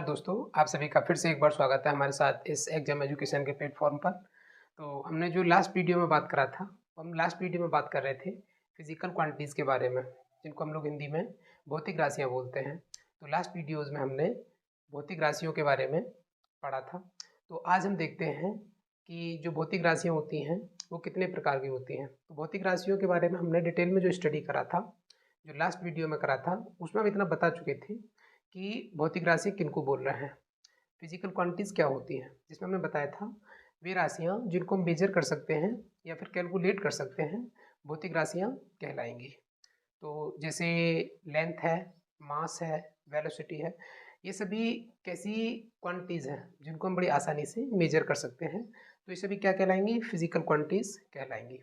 दोस्तों, आप सभी का फिर से एक बार स्वागत है हमारे साथ इस एग्जाम एजुकेशन के प्लेटफॉर्म पर। तो हमने जो लास्ट वीडियो में बात करा था, हम लास्ट वीडियो में बात कर रहे थे फिजिकल क्वांटिटीज़ के बारे में, जिनको हम लोग हिंदी में भौतिक राशियाँ बोलते हैं। तो लास्ट वीडियोज़ में हमने भौतिक राशियों के बारे में पढ़ा था। तो आज हम देखते हैं कि जो भौतिक राशियाँ होती हैं वो कितने प्रकार की होती हैं। तो भौतिक राशियों के बारे में हमने डिटेल में जो स्टडी करा था, जो लास्ट वीडियो में करा था, उसमें हम इतना बता चुके थे कि भौतिक राशि किनको बोल रहे हैं, फिजिकल क्वांटिटीज़ क्या होती हैं, जिसमें हमने बताया था वे राशियाँ जिनको हम मेजर कर सकते हैं या फिर कैलकुलेट कर सकते हैं, भौतिक राशियाँ कहलाएंगी। तो जैसे लेंथ है, मास है, वेलोसिटी है, ये सभी कैसी क्वांटिटीज़ हैं जिनको हम बड़ी आसानी से मेजर कर सकते हैं। तो ये सभी क्या कहलाएंगी? Physical quantities कहलाएंगी।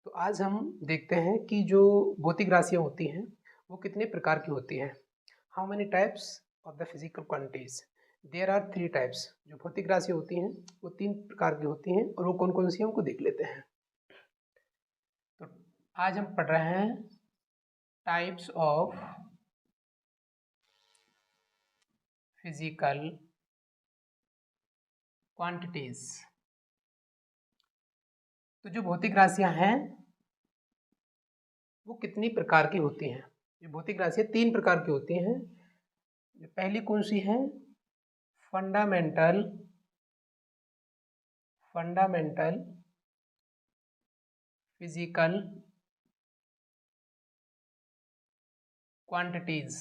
तो आज हम देखते हैं कि जो भौतिक राशियाँ होती हैं वो कितने प्रकार की होती हैं। How many types of the physical quantities? There are 3 types. जो भौतिक राशि होती हैं वो 3 प्रकार की होती हैं, और वो कौन कौन सी हैं उनको देख लेते हैं। तो आज हम पढ़ रहे हैं टाइप्स ऑफ फिजिकल क्वांटिटीज। तो जो भौतिक राशियां हैं वो कितनी प्रकार की होती हैं? जो भौतिक राशियां 3 प्रकार की होती हैं। पहली कौन सी है? Fundamental physical quantities.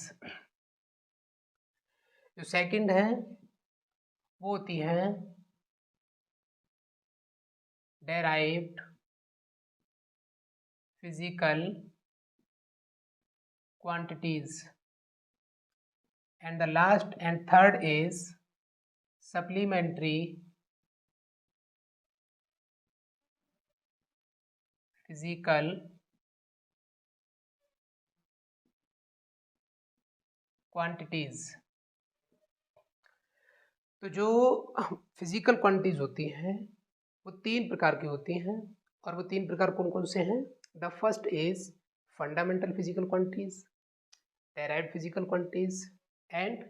जो सेकंड है वो होती है derived physical quantities, and the last and third is supplementary physical quantities। तो जो फिजिकल क्वांटिटीज होती हैं वो 3 प्रकार की होती हैं, और वो 3 प्रकार कौन कौन से हैं? The first is fundamental physical quantities, derived physical quantities and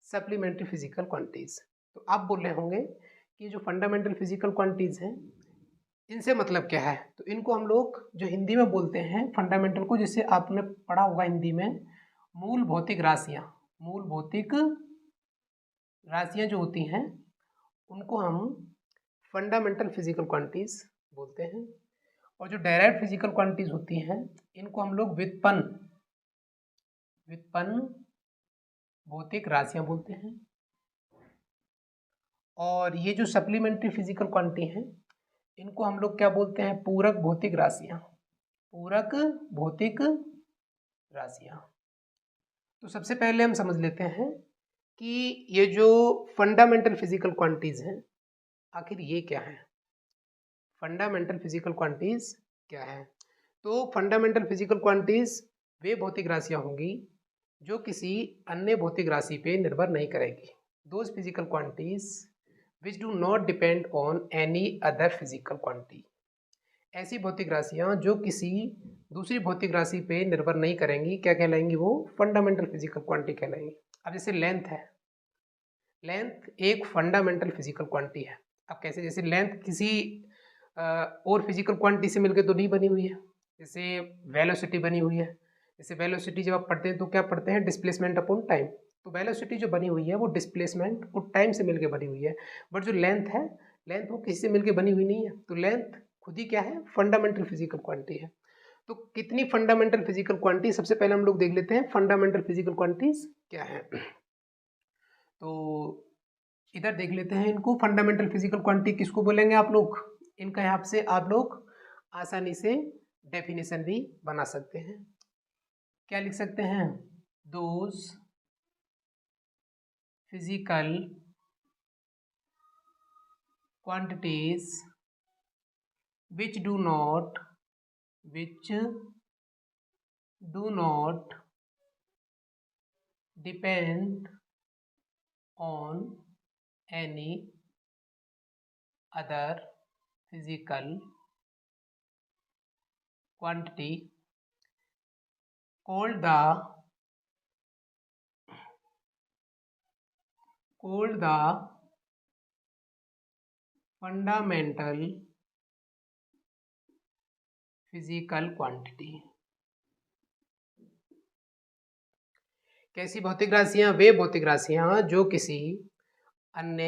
supplementary physical quantities. तो आप बोल रहे होंगे कि जो फंडामेंटल फिजिकल क्वांटिटीज हैं इनसे मतलब क्या है? तो इनको हम लोग जो हिंदी में बोलते हैं फंडामेंटल को, जिसे आपने पढ़ा होगा हिंदी में, मूल भौतिक राशियाँ। मूल भौतिक राशियाँ जो होती हैं उनको हम फंडामेंटल फिजिकल क्वांटिटीज बोलते हैं। और जो डायरेक्ट फिजिकल क्वांटिटीज होती हैं इनको हम लोग व्युत्पन्न भौतिक राशियाँ बोलते हैं। और ये जो सप्लीमेंट्री फिजिकल क्वांटिटी हैं इनको हम लोग क्या बोलते हैं? पूरक भौतिक राशियाँ। पूरक भौतिक राशियाँ। तो सबसे पहले हम समझ लेते हैं कि ये जो फंडामेंटल फिजिकल क्वांटिटीज हैं आखिर ये क्या है। फंडामेंटल फिजिकल क्वांटिटीज क्या है? तो फंडामेंटल फिजिकल क्वांटिटीज वे भौतिक राशियाँ होंगी जो किसी अन्य भौतिक राशि पे निर्भर नहीं करेगी। Those physical quantities which do not depend on any other physical quantity. ऐसी भौतिक राशियाँ जो किसी दूसरी भौतिक राशि पे निर्भर नहीं करेंगी, क्या कहलाएंगी? वो फंडामेंटल फिजिकल क्वांटिटी कहलाएंगी। अब जैसे लेंथ है, लेंथ एक फंडामेंटल फिजिकल क्वांटिटी है। अब कैसे? जैसे लेंथ किसी और फिजिकल क्वांटिटी से मिलकर तो नहीं बनी हुई है। जैसे वेलोसिटी बनी हुई है। जैसे वेलोसिटी जब आप पढ़ते हैं तो क्या पढ़ते हैं? Displacement upon time. तो वेलोसिटी जो बनी हुई है वो डिस्प्लेसमेंट और टाइम से मिलकर बनी हुई है। बट जो लेंथ है, लेंथ वो किसी से मिलकर बनी हुई नहीं है। तो लेंथ खुद ही क्या है? फंडामेंटल फिजिकल क्वांटिटी है। तो कितनी फंडामेंटल फिजिकल क्वांटिटी? सबसे पहले हम लोग देख लेते हैं फंडामेंटल फिजिकल क्वांटिटीज क्या है। तो इधर देख लेते हैं इनको। फंडामेंटल फिजिकल क्वांटिटी किसको बोलेंगे आप लोग? इनका यहाँ से आप लोग आसानी से डेफिनेशन भी बना सकते हैं। क्या लिख सकते हैं? Those physical quantities which do not depend on any other physical quantity called the called the fundamental physical quantity। कैसी भौतिक राशियां? वे भौतिक राशियां जो किसी अन्य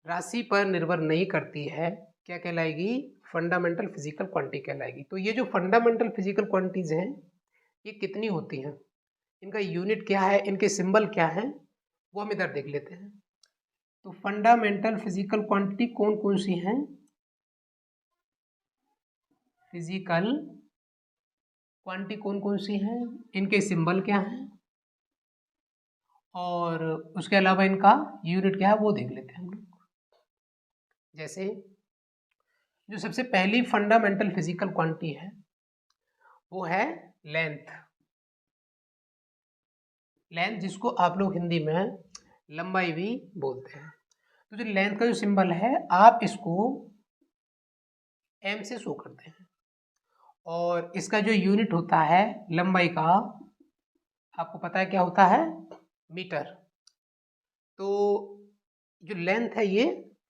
राशि पर निर्भर नहीं करती है, क्या कहलाएगी? फंडामेंटल फिजिकल क्वांटिटी कहलाएगी। तो ये जो फंडामेंटल फिजिकल क्वांटिटीज हैं ये कितनी होती हैं, इनका यूनिट क्या है, इनके सिंबल क्या है, वो हम इधर देख लेते हैं। तो फंडामेंटल फिजिकल क्वांटिटी कौन कौन सी हैं? फिजिकल क्वांटिटी कौन कौन सी हैं, इनके सिंबल क्या हैं, और उसके अलावा इनका यूनिट क्या है वो देख लेते हैं हम लोग। जैसे जो सबसे पहली फंडामेंटल फिजिकल क्वांटिटी है वो है लेंथ। लेंथ जिसको आप लोग हिंदी में लंबाई भी बोलते हैं। तो जो लेंथ का जो सिंबल है आप इसको एम से शो करते हैं, और इसका जो यूनिट होता है लंबाई का, आपको पता है क्या होता है? मीटर। तो जो लेंथ है ये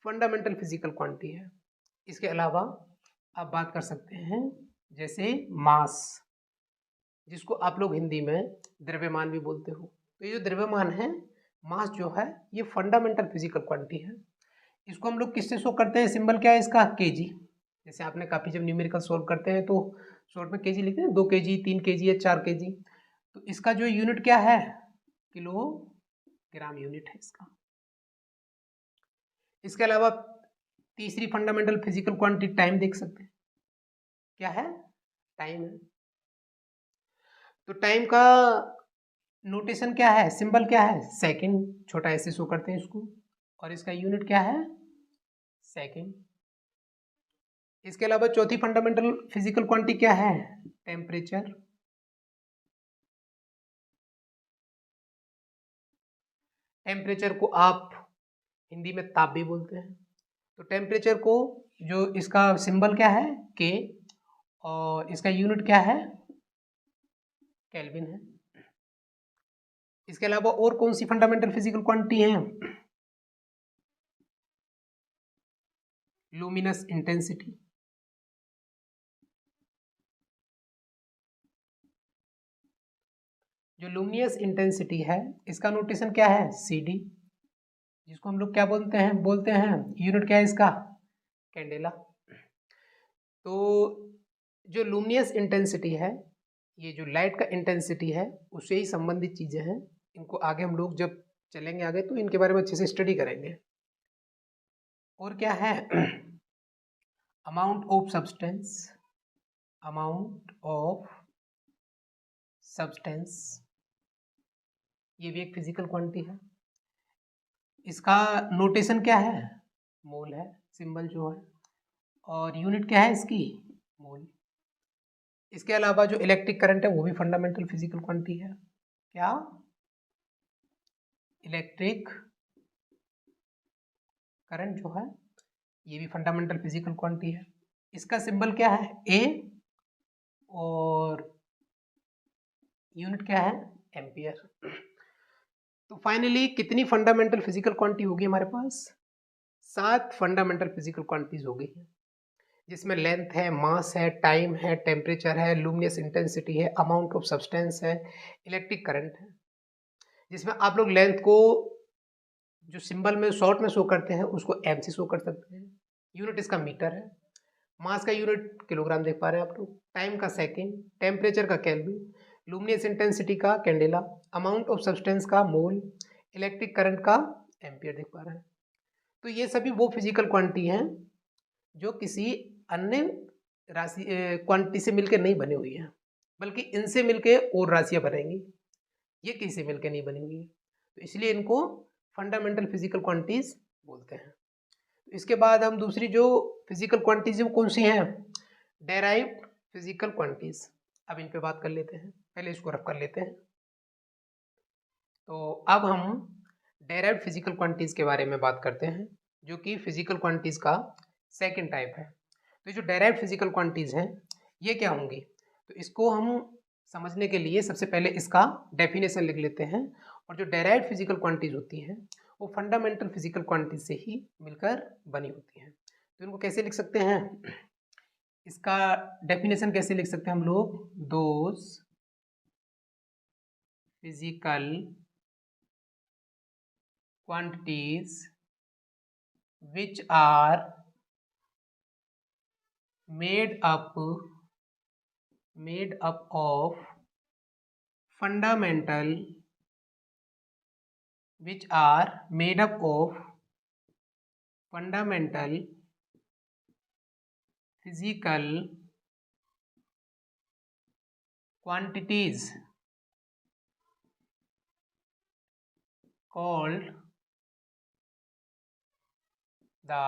फंडामेंटल फिजिकल क्वांटिटी है। इसके अलावा आप बात कर सकते हैं जैसे मास, जिसको आप लोग हिंदी में द्रव्यमान भी बोलते हो। तो ये जो द्रव्यमान है, मास जो है, ये फंडामेंटल फिजिकल क्वांटिटी है। इसको हम लोग किससे शो करते हैं? सिंबल क्या है इसका? केजी। जैसे आपने काफ़ी जब न्यूमेरिकल सोल्व करते हैं तो शॉर्ट में केजी लिखते हैं, 2 केजी, 3 केजी या 4 केजी। तो इसका जो यूनिट क्या है? किलोग्राम यूनिट है इसका। इसके अलावा तीसरी फंडामेंटल फिजिकल क्वांटिटी टाइम देख सकते हैं। क्या है? टाइम है। तो टाइम का नोटेशन क्या है? सिंबल क्या है? सेकंड, छोटा ऐसे शो करते हैं इसको, और इसका यूनिट क्या है? सेकंड। इसके अलावा चौथी फंडामेंटल फिजिकल क्वांटिटी क्या है? टेम्परेचर। टेम्परेचर को आप हिंदी में ताप भी बोलते हैं। तो टेम्परेचर को जो इसका सिंबल क्या है? के, और इसका यूनिट क्या है? केल्विन है। इसके अलावा और कौन सी फंडामेंटल फिजिकल क्वांटिटी है? Luminous intensity. जो लुमिनस इंटेंसिटी है इसका नोटेशन क्या है? CD, जिसको हम लोग क्या बोलते हैं? यूनिट क्या है इसका? कैंडेला। तो जो लुमिनस इंटेंसिटी है, ये जो लाइट का इंटेंसिटी है, उससे ही संबंधित चीज़ें हैं। इनको आगे हम लोग जब चलेंगे आगे तो इनके बारे में अच्छे से स्टडी करेंगे। और क्या है? Amount of substance. Amount of substance ये भी एक फिजिकल क्वांटिटी है। इसका नोटेशन क्या है? मोल है, सिंबल जो है, और यूनिट क्या है इसकी? मोल। इसके अलावा जो इलेक्ट्रिक करंट है वो भी फंडामेंटल फिजिकल क्वांटिटी है। क्या? इलेक्ट्रिक करंट जो है ये भी फंडामेंटल फिजिकल क्वांटिटी है। इसका सिंबल क्या है? ए, और यूनिट क्या है? एम्पियर। तो फाइनली कितनी फंडामेंटल फिजिकल क्वांटिटी होगी हमारे पास? 7 फंडामेंटल फिजिकल क्वांटिटीज हो गई हैं, जिसमें लेंथ है, मास है, टाइम है, टेम्परेचर है, लुमिनस इंटेंसिटी है, अमाउंट ऑफ सब्सटेंस है, इलेक्ट्रिक करंट है। जिसमें आप लोग लेंथ को जो सिंबल में शॉर्ट में शो करते हैं उसको एम से शो कर सकते हैं। यूनिट इसका मीटर है। मास का यूनिट किलोग्राम देख पा रहे हैं आप लोग। टाइम का सेकेंड, टेम्परेचर का केल्विन, लुमिनस इंटेंसिटी का कैंडेला, अमाउंट ऑफ सब्सटेंस का मोल, इलेक्ट्रिक करंट का एम्पियर देख पा रहे हैं। तो ये सभी वो फिजिकल क्वांटिटी हैं जो किसी अन्य राशि क्वांटिटी से मिलकर नहीं बनी हुई है, बल्कि इनसे मिलकर और राशियां बनेंगी। ये किसी से मिलकर नहीं बनी हुई है, तो इसलिए इनको फंडामेंटल फिजिकल क्वांटिटीज बोलते हैं। इसके बाद हम दूसरी जो फिजिकल क्वांटिटीज वो कौन सी हैं? Derived physical quantities. अब इन पे बात कर लेते हैं, पहले इसको रफ कर लेते हैं। तो अब हम डेराइव्ड फिजिकल क्वांटिटीज के बारे में बात करते हैं, जो कि फिजिकल क्वांटिटीज का सेकंड टाइप है। तो जो डेराइव्ड फिजिकल क्वांटिटीज हैं ये क्या होंगी? तो इसको हम समझने के लिए सबसे पहले इसका डेफिनेशन लिख लेते हैं। और जो डेराइव्ड फिजिकल क्वांटिटीज होती हैं वो फंडामेंटल फिजिकल क्वांटिटी से ही मिलकर बनी होती हैं। तो इनको कैसे लिख सकते हैं, इसका डेफिनेशन कैसे लिख सकते हैं हम लोग, those physical quantities which are made up of fundamental physical quantities called the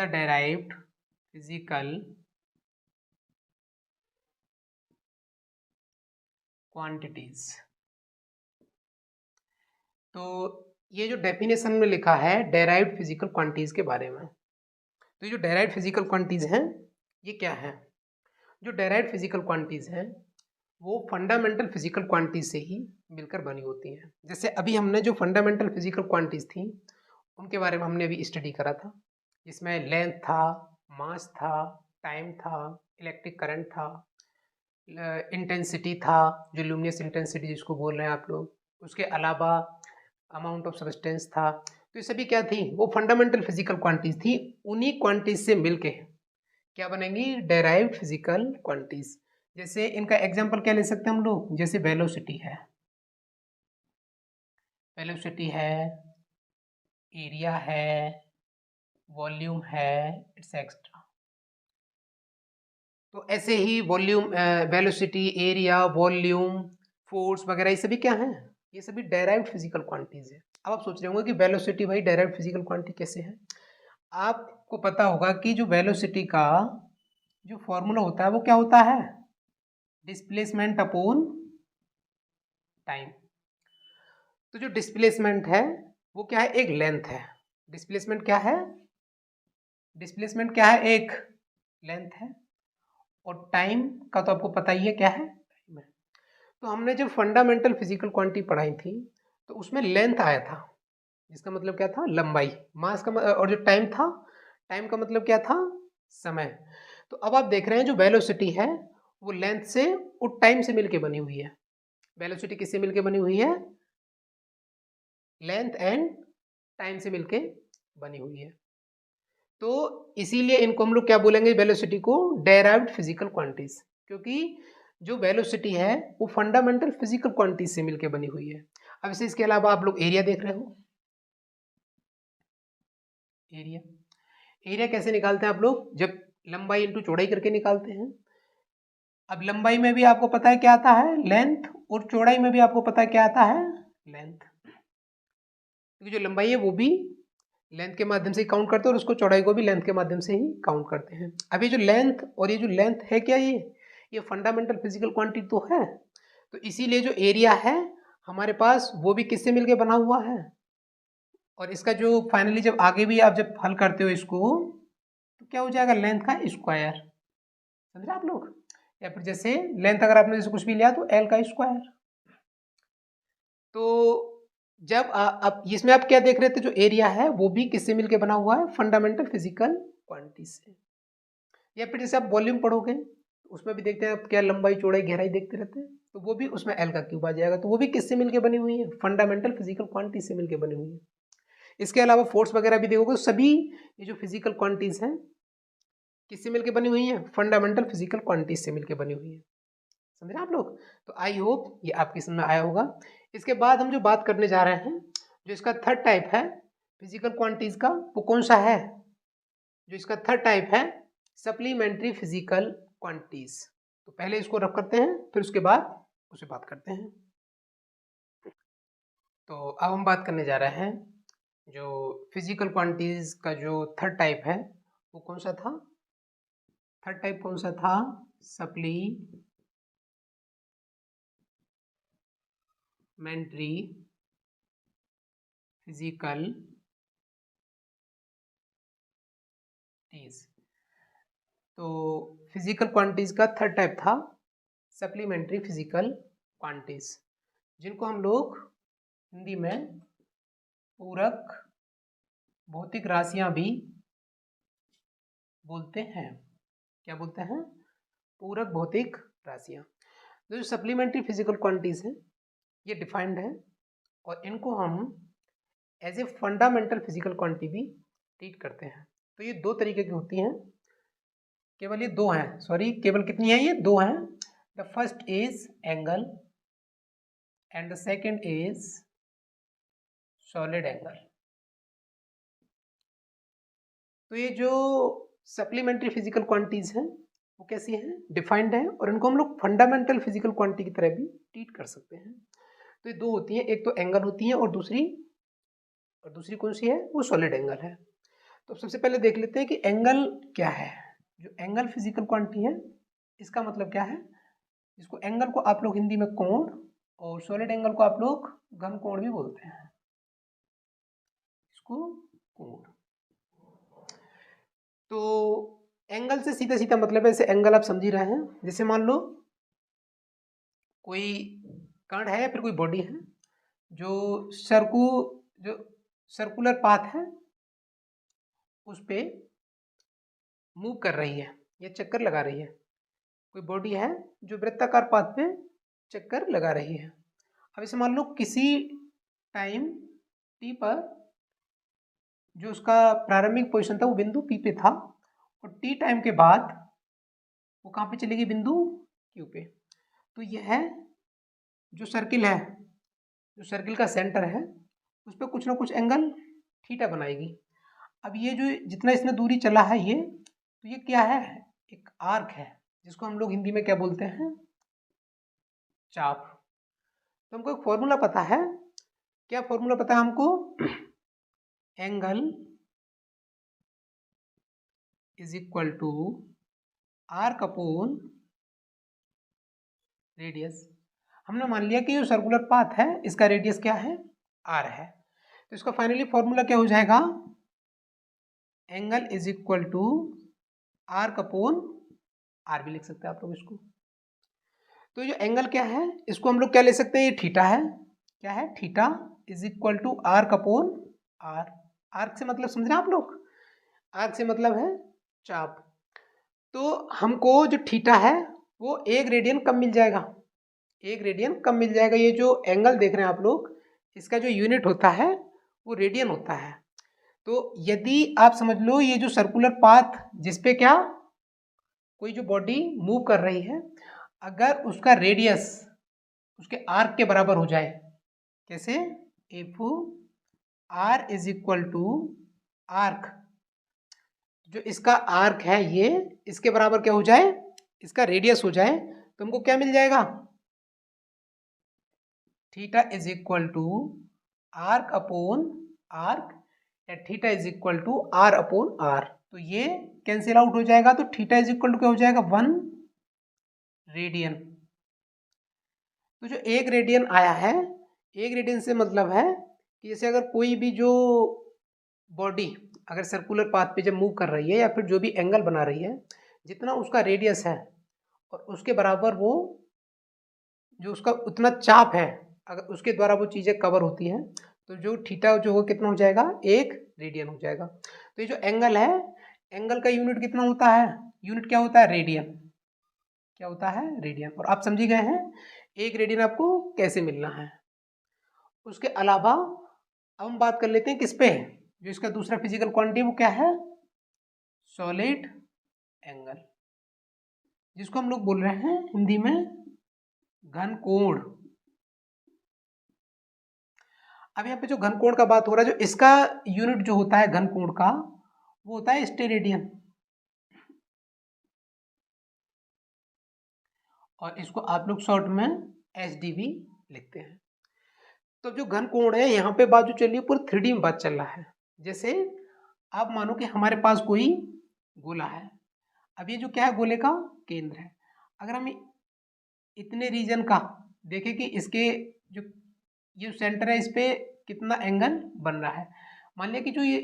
derived physical quantities। तो ये जो डेफिनेशन में लिखा है डेराइव्ड फिजिकल क्वांटिटीज के बारे में, तो ये जो डेराइव्ड फिजिकल क्वांटिटीज हैं ये क्या है, जो डेराइव्ड फिजिकल क्वांटिटीज हैं वो फंडामेंटल फिजिकल क्वांटिटीज से ही मिलकर बनी होती हैं। जैसे अभी हमने जो फंडामेंटल फिजिकल क्वांटिटीज थी उनके बारे में हमने अभी स्टडी करा था, जिसमें लेंथ था, मास था, टाइम था, इलेक्ट्रिक करंट था, इंटेंसिटी था, जो ल्यूमिनस इंटेंसिटी जिसको बोल रहे हैं आप लोग, उसके अलावा अमाउंट ऑफ सब्सटेंस था। तो ये सभी क्या थी, वो फंडामेंटल फिजिकल क्वांटिटीज थी। उन्हीं क्वांटिटीज से मिलके क्या बनेंगी, डेराइव्ड फिजिकल क्वांटिटीज। जैसे इनका एग्जांपल क्या ले सकते हैं हम लोग, जैसे वेलोसिटी है, एरिया है, वॉल्यूम है, एक्सेट्रा। तो ऐसे ही volume, velocity, area, volume, force वगैरह ये सभी क्या हैं, ये सभी डेराइव्ड फिजिकल क्वांटिटीज है। अब आप सोच रहे होंगे कि वेलोसिटी भाई डेराइव्ड फिजिकल क्वांटिटी कैसे है। आपको पता होगा कि जो वेलोसिटी का जो फॉर्मूला होता है वो क्या होता है, डिस्प्लेसमेंट अपॉन टाइम। तो जो डिस्प्लेसमेंट है वो क्या है, एक लेंथ है। डिस्प्लेसमेंट क्या है, एक लेंथ है, और टाइम का तो आपको पता ही है क्या है, टाइम है। तो हमने जब फंडामेंटल फिजिकल क्वांटिटी पढ़ाई थी तो उसमें लेंथ आया था, जिसका मतलब क्या था, लंबाई। मास का और जो टाइम था, टाइम का मतलब क्या था, समय। तो अब आप देख रहे हैं जो वेलोसिटी है वो लेंथ से और टाइम से मिलके बनी हुई है। वेलोसिटी किससे मिलके बनी हुई है, लेंथ एंड टाइम से मिलके बनी हुई है। तो इसीलिए इनको हम लोग क्या बोलेंगे, वेलोसिटी को डेराइव्ड फिजिकल क्वांटिटीज, क्योंकि जो वेलोसिटी है वो फंडामेंटल फिजिकल क्वांटिटीज से मिलके बनी हुई है। अब इसे इसके अलावा आप लोग एरिया देख रहे हो, एरिया कैसे निकालते हैं आप लोग, जब लंबाई इंटू चौड़ाई करके निकालते हैं। अब लंबाई में भी आपको पता है क्या आता है, लेंथ, और चौड़ाई में भी आपको पता है क्या आता है, लेंथ। क्योंकि जो लंबाई है वो भी लेंथ के माध्यम से ही काउंट करते हैं और उसको चौड़ाई को भी लेंथ के माध्यम से ही काउंट करते हैं। अब ये जो लेंथ और ये जो लेंथ है क्या, ये फंडामेंटल फिजिकल क्वांटिटी तो है। तो इसीलिए जो एरिया है हमारे पास वो भी किससे मिलके बना हुआ है, और इसका जो फाइनली जब आगे भी आप जब हल करते हो इसको तो क्या हो जाएगा, लेंथ का स्क्वायर। समझे आप लोग, या फिर जैसे लेंथ अगर आपने जैसे कुछ भी लिया तो एल का स्क्वायर। तो जब अब इसमें आप क्या देख रहे थे, जो एरिया है वो भी किससे मिलके बना हुआ है, फंडामेंटल फिजिकल क्वांटिटी से। या फिर जैसे आप वॉल्यूम पढ़ोगे उसमें भी देखते हैं आप क्या लंबाई, चौड़ाई, गहराई देखते रहते हैं, तो वो भी उसमें एल का क्यूब आ जाएगा। तो वो भी किससे मिलके बनी हुई है, फंडामेंटल फिजिकल क्वांटिटी से मिलके बनी हुई है। इसके अलावा फोर्स वगैरह भी देखोगे, सभी ये जो फिजिकल क्वांटिटीज हैं किससे मिलके बनी हुई है, फंडामेंटल फिजिकल क्वांटिटीज से मिलके बनी हुई है। समझे आप लोग। तो आई होप ये आपकी समझ में आया होगा। इसके बाद हम जो बात करने जा रहे हैं, जो इसका थर्ड टाइप है फिजिकल क्वांटिटीज का, वो कौन सा है, जो इसका थर्ड टाइप है सप्लीमेंट्री फिजिकल क्वांटिटीज। तो पहले इसको रख करते हैं, फिर उसके बाद उसे बात करते हैं। तो अब हम बात करने जा रहे हैं जो फिजिकल क्वांटिटीज का जो थर्ड टाइप है वो कौन सा था, थर्ड टाइप कौन सा था, सप्लीमेंट्री फिजिकल क्वांटिटीज। तो फिजिकल क्वांटिटीज का थर्ड टाइप था सप्लीमेंट्री फिजिकल क्वांटिटीज, जिनको हम लोग हिंदी में पूरक भौतिक राशियां भी बोलते हैं। क्या बोलते हैं? पूरक भौतिक राशियां। जो सप्लीमेंट्री फिजिकल क्वांटिटीज हैं ये डिफाइंड है और इनको हम as a fundamental physical quantity भी ट्रीट करते हैं। तो ये दो तरीके की होती हैं, केवल ये दो हैं, सॉरी केवल कितनी है? ये दो हैं। The first is angle and the second is solid angle. तो ये जो सप्लीमेंट्री फिजिकल क्वांटिटीज हैं वो कैसी हैं? डिफाइंड है और इनको हम लोग फंडामेंटल फिजिकल क्वांटिटी की तरह भी ट्रीट कर सकते हैं। तो ये दो होती हैं, एक तो एंगल होती है और दूसरी कौन सी है? वो सॉलिड एंगल है। तो सबसे पहले देख लेते हैं कि एंगल क्या है। जो एंगल फिजिकल क्वांटिटी है इसका मतलब क्या है? इसको एंगल को आप लोग हिंदी में कोण और सॉलिड एंगल को आप लोग घन कोण भी बोलते हैं, इसको कोण। तो एंगल से सीधा सीधा मतलब है, ऐसे एंगल आप समझ ही रहे हैं। जैसे मान लो कोई कण है या फिर कोई बॉडी है जो सर्कुलर पाथ है उस पे मूव कर रही है या चक्कर लगा रही है। कोई बॉडी है जो वृत्ताकार पाथ पे चक्कर लगा रही है। अब इसे मान लो किसी टाइम टी पर जो उसका प्रारंभिक पोजीशन था वो बिंदु पी पे था और टी टाइम के बाद वो कहाँ पे चलेगी? बिंदु क्यू पे। तो यह जो सर्किल है, जो सर्किल का सेंटर है उस पर कुछ ना कुछ एंगल थीटा बनाएगी। अब ये जो जितना इसने दूरी चला है ये, तो ये क्या है? एक आर्क है जिसको हम लोग हिंदी में क्या बोलते हैं? चाप। तो हमको एक फॉर्मूला पता है। क्या फॉर्मूला पता है हमको? Angle is equal to arc upon radius. हमने मान लिया कि जो सर्कुलर पाथ है इसका रेडियस क्या है? आर है। तो इसका फाइनली फॉर्मूला क्या हो जाएगा? Angle is equal to arc upon R भी लिख सकते हैं आप लोग इसको। तो जो एंगल क्या है इसको हम लोग क्या ले सकते हैं? ये थीटा है। क्या है? Theta is equal to arc upon R. Arc से मतलब समझ रहे हैं आप लोग? आर्क से मतलब है चाप। तो हमको जो थीटा है वो 1 रेडियन कम मिल जाएगा, 1 रेडियन कम मिल जाएगा। ये जो एंगल देख रहे हैं आप लोग इसका जो यूनिट होता है वो रेडियन होता है। तो यदि आप समझ लो ये जो सर्कुलर पाथ जिसपे क्या कोई जो बॉडी मूव कर रही है, अगर उसका रेडियस उसके आर्क के बराबर हो जाए, कैसे? If R is equal to arc, जो इसका आर्क है ये इसके बराबर क्या हो जाए? इसका रेडियस हो जाए, तो हमको क्या मिल जाएगा? Theta is equal to arc upon arc या theta is equal to R upon R. तो ये कैंसिल आउट हो जाएगा। तो थीटा इज इक्वल टू क्या हो जाएगा? 1 रेडियन। तो जो 1 रेडियन आया है, 1 रेडियन से मतलब है कि जैसे अगर कोई भी जो बॉडी अगर सर्कुलर पाथ पे जब मूव कर रही है या फिर जो भी एंगल बना रही है, जितना उसका रेडियस है और उसके बराबर वो जो उसका उतना चाप है, अगर उसके द्वारा वो चीज़ें कवर होती हैं, तो जो थीटा जो हो कितना हो जाएगा? 1 रेडियन हो जाएगा। तो ये जो एंगल है, एंगल का यूनिट कितना होता है? यूनिट क्या होता है? रेडियन। क्या होता है? रेडियन। और आप समझी गए हैं 1 रेडियन आपको कैसे मिलना है। उसके अलावा अब हम बात कर लेते हैं किस पे? जो इसका दूसरा फिजिकल क्वांटिटी वो क्या है? सॉलिड एंगल, जिसको हम लोग बोल रहे हैं हिंदी में घन कोण। अब यहाँ पे जो घन कोण का बात हो रहा है, जो इसका यूनिट जो होता है घन कोण का वो होता है स्टेरेडियन, और इसको आप लोग शॉर्ट में SDV लिखते हैं। तो जो घन कोण है यहाँ पे बात जो चल रही है पूरी 3D में बात चल रहा है। जैसे आप मानो कि हमारे पास कोई गोला है, अब ये जो क्या है गोले का केंद्र है। अगर हम इतने रीजन का देखें कि इसके जो ये सेंटर है इस पे कितना एंगल बन रहा है, मान लिया कि जो ये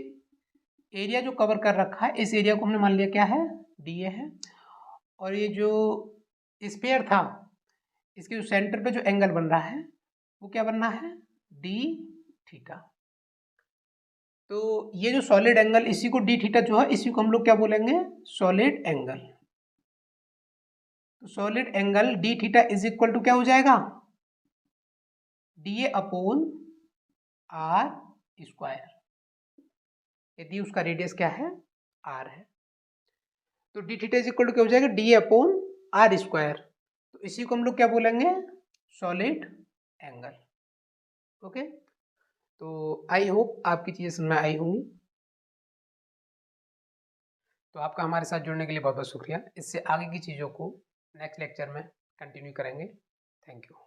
एरिया जो कवर कर रखा है इस एरिया को हमने मान लिया क्या है? DA है। और ये जो स्फीयर था इसके जो सेंटर पे जो एंगल बन रहा है वो क्या बनना है, डी थीटा। तो ये जो सॉलिड एंगल, इसी को डी थीटा जो है, इसी को हम लोग क्या बोलेंगे, सॉलिड एंगल। तो solid angle D theta is equal to क्या हो जाएगा, D A upon R square, यदि उसका रेडियस क्या है, आर है। तो D theta is equal to क्या हो जाएगा, D A upon R square. तो इसी को हम लोग क्या बोलेंगे, सॉलिड एंगल। ओके, तो आई होप आपकी चीज़ें समझ में आई होंगी। तो आपका हमारे साथ जुड़ने के लिए बहुत बहुत शुक्रिया। इससे आगे की चीज़ों को नेक्स्ट लेक्चर में कंटिन्यू करेंगे। Thank you.